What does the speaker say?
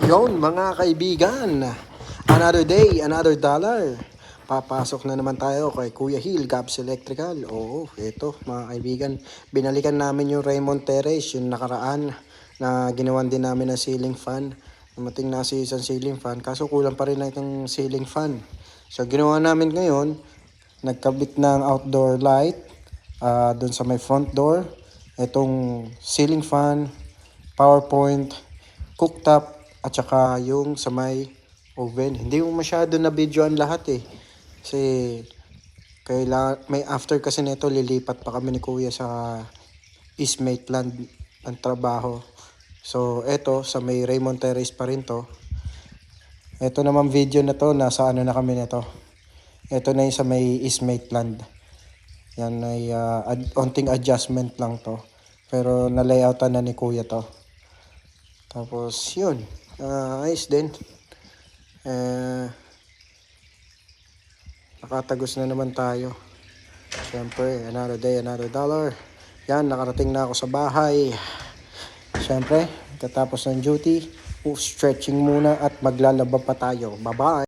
Yon mga kaibigan, another day, another dollar. Papasok na naman tayo kay Kuya Hill, Gabs Electrical. Oo, eto mga kaibigan, binalikan namin yung Raymond Terrace, yung nakaraan na ginawan din namin ng ceiling fan. Dumating na si isang ceiling fan, kaso kulang pa rin na itong ceiling fan. So ginawa namin ngayon, nagkabit ng outdoor light dun sa may front door. Itong ceiling fan, PowerPoint, cooktop, at saka yung sa may oven. Hindi mo masyado na videoan lahat eh. Kasi may after kasi nito lilipat pa kami ni Kuya sa East Maitland ang trabaho. So eto sa may Raymond Terrace pa rin to. Eto naman video na to, nasa ano na kami nito. Eto na yung sa may East Maitland. Yan ay onting adjustment lang to. Pero na-layoutan na ni Kuya to. Tapos yun, ayos din. Nakatagos na naman tayo. Siyempre, another day, another dollar. Yan, nakarating na ako sa bahay. Siyempre, katapos ng duty, stretching muna at maglalaba pa tayo. Bye-bye!